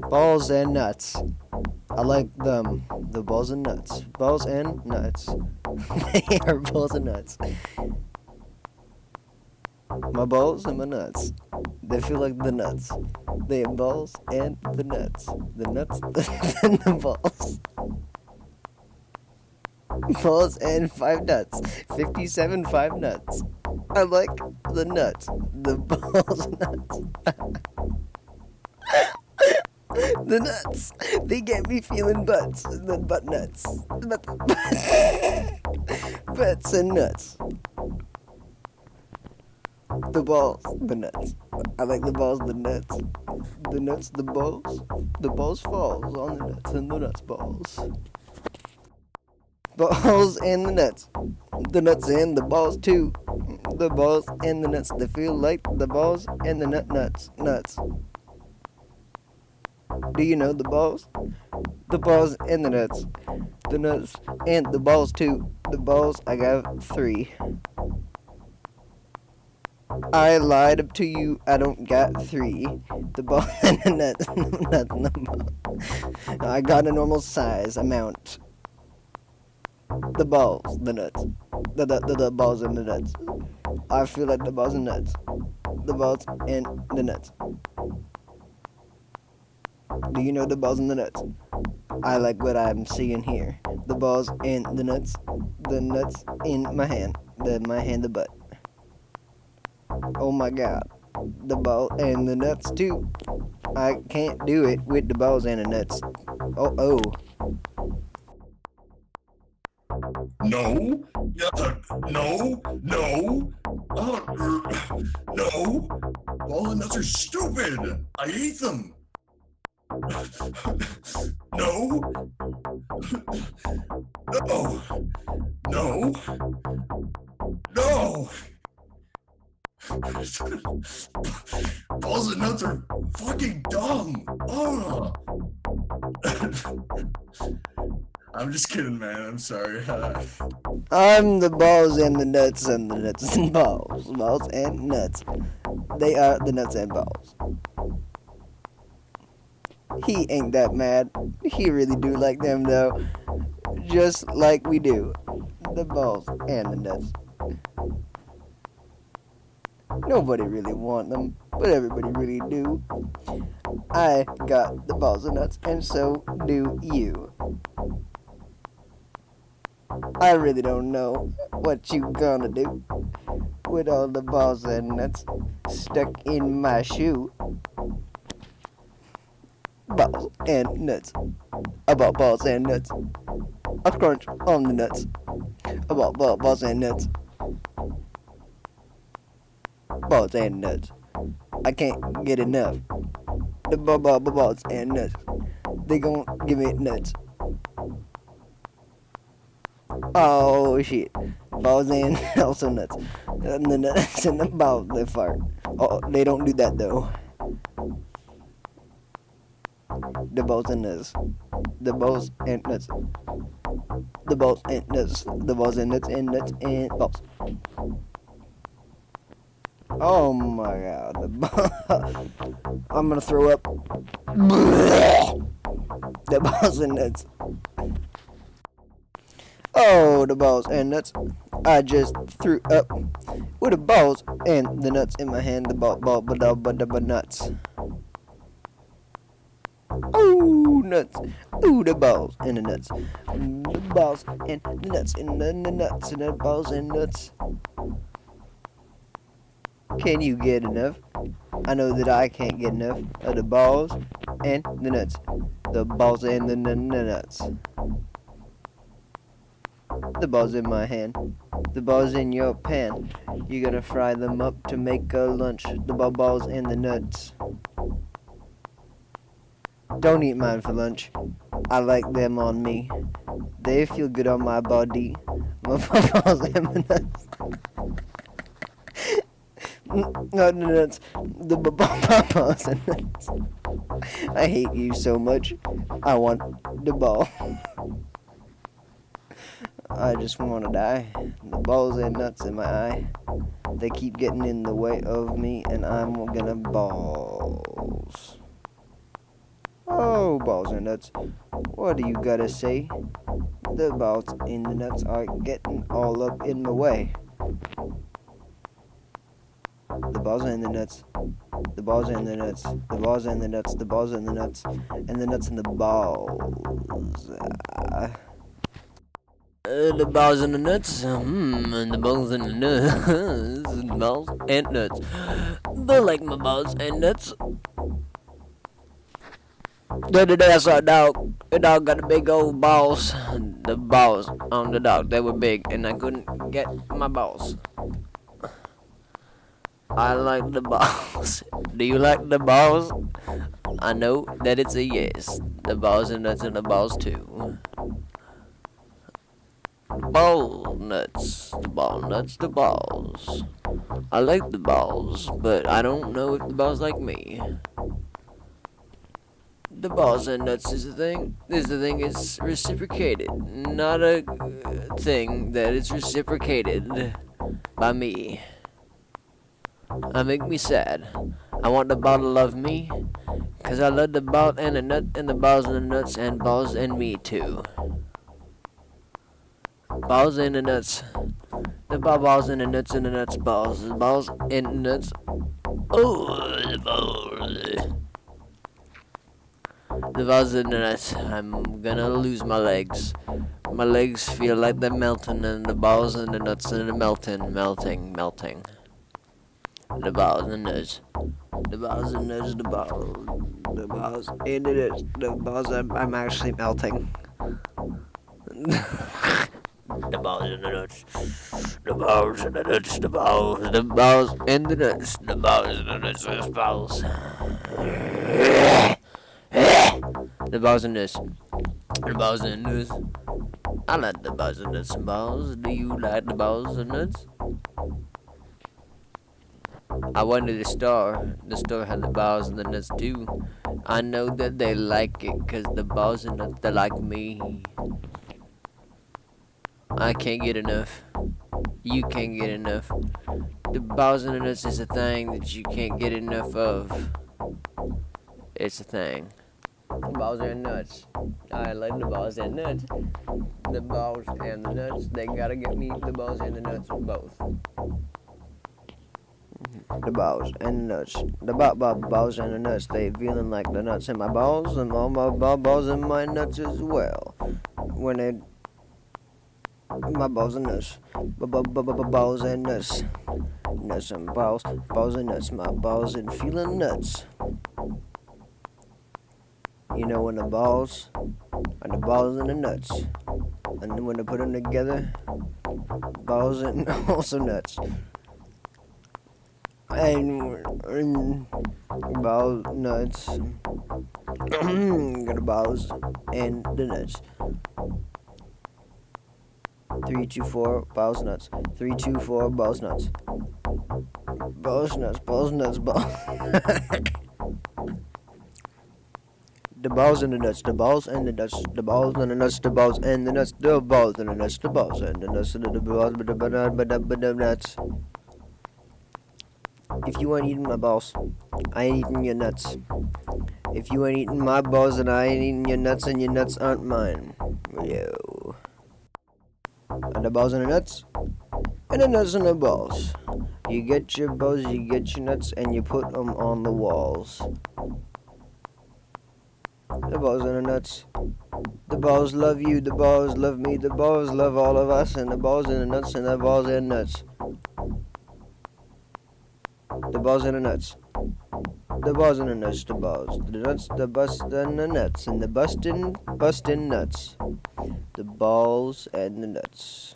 Balls and nuts. I like them. The balls and nuts. Balls and nuts. They are balls and nuts. My balls and my nuts. They feel like the nuts. They have balls and the nuts. The nuts and the balls. Balls and 5 nuts. 57 5 nuts. I like the nuts. The balls and nuts. The nuts. They get me feeling butts. The butt nuts. Butts and nuts. The balls, the nuts. I like the balls, the nuts. The nuts, the balls. The balls falls on the nuts and the nuts balls. Balls and the nuts. The nuts and the balls too. The balls and the nuts. They feel like the balls and the nuts. Do you know the balls? The balls and the nuts. The nuts and the balls too. The balls, I got 3. I lied to you, I don't got 3. The ball and the nuts. Nuts and the ball. I got a normal size amount. The balls, the nuts. The balls and the nuts. I feel like the balls and nuts. The balls and the nuts. Do you know the balls and the nuts? I like what I'm seeing here. The balls and the nuts. The nuts in my hand. My hand, the butt. Oh my god. The ball and the nuts too. I can't do it with the balls and the nuts. Oh. No. No. No. No. All the nuts are stupid. I hate them. No. No. No. No. Balls and nuts are fucking dumb. Oh. I'm just kidding, man. I'm sorry. I'm the balls and the nuts and the nuts and balls. Balls and nuts. They are the nuts and balls. He ain't that mad. He really do like them though. Just like we do. The balls and the nuts. Nobody really want them, but everybody really do. I got the balls and nuts, and so do you. I really don't know what you gonna do with all the balls and nuts stuck in my shoe. Balls and nuts. About balls and nuts. A crunch on the nuts. About balls and nuts. Balls and nuts. I can't get enough. The balls and nuts. They gon' give me nuts. Oh shit. Balls and also nuts. And the nuts and the balls, they fart. Oh, they don't do that though. The balls and nuts. The balls and nuts. The balls and nuts. The balls and nuts and nuts and balls. Oh my god. I'm gonna throw up. The balls and nuts. Oh, the balls and nuts. I just threw up with the balls and the nuts in my hand. The nuts. Oh, nuts. Ooh, the balls and the nuts. The balls and the nuts and the nuts and the balls and nuts. Can you get enough? I know that I can't get enough of the balls and the nuts. The balls and the nuts. The balls in my hand. The balls in your pan. You gotta fry them up to make a lunch. The balls and the nuts. Don't eat mine for lunch. I like them on me. They feel good on my body. My balls and my nuts. No, the nuts. The balls and nuts. I hate you so much. I want the ball. I just wanna die. The balls and nuts in my eye. They keep getting in the way of me, and I'm gonna balls. Oh, balls and nuts. What do you gotta say? The balls and the nuts are getting all up in my way. The balls and the nuts. The balls and the nuts. The balls and the nuts. The balls and the nuts. And the nuts and the balls. The balls and the nuts. And the balls and the nuts. The balls and nuts. They like my balls and nuts. The other day I saw a dog. The dog got a big old balls. The balls on the dog, they were big, and I couldn't get my balls. I like the balls. Do you like the balls? I know that it's a yes. The balls and nuts and the balls too. Ball nuts, the ball nuts, the balls. I like the balls, but I don't know if the balls like me. The balls and nuts is the thing. This the thing is reciprocated, not a thing that is reciprocated by me. I make me sad. I want the ball to love me, 'cause I love the ball and the nut and the balls and the nuts and balls and me too. Balls and the nuts. The balls and the nuts and the nuts balls. The balls and the nuts. Oh, the balls. The balls and the nuts. I'm gonna lose my legs. My legs feel like they're melting, and the balls and the nuts and the melting. The balls and the nuts. The balls and the nuts. The balls. The balls and the nuts. The balls. I'm actually melting. The balls and the nuts. The balls and the nuts. The balls. The balls and the nuts. The balls and the nuts. The balls. The balls and nuts. The balls and nuts. I like the balls and nuts and balls. Do you like the balls and nuts? I went to the store. The store had the balls and the nuts too. I know that they like it because the balls and nuts, they like me. I can't get enough. You can't get enough. The balls and the nuts is a thing that you can't get enough of. It's a thing. Balls and nuts. I like the balls and nuts. The balls and the nuts. They gotta get me the balls and the nuts both. The balls and the nuts. The balls and the nuts. They feeling like the nuts in my balls and all my balls and my nuts as well. When they my balls and nuts. Balls and nuts. Nuts and balls. Balls and nuts. My balls and feeling nuts. You know when the balls are the balls and the nuts. And then when they put them together, balls and also nuts. And balls, nuts. Got the balls and the nuts. 3, 2, 4, balls, nuts. 3, 2, 4, balls, nuts. Balls, nuts, balls, nuts, balls. The balls and the nuts, the balls and the nuts, the balls and the nuts, the balls and the nuts, the balls and the nuts, the balls and the nuts, the balls, the nuts. If you ain't eating my balls, I ain't eating your nuts. If you ain't eating my balls, then I ain't eating your nuts, and your nuts aren't mine. Yo. And the balls and the nuts, and the nuts and the balls. You get your balls, you get your nuts, and you put them on the walls. The balls and the nuts. The balls love you, the balls love me, the balls love all of us, and the balls and the nuts and the balls and nuts. The balls and the nuts. The balls and the nuts, the balls. The nuts, the bust and the nuts, and the bustin' nuts. The balls and the nuts.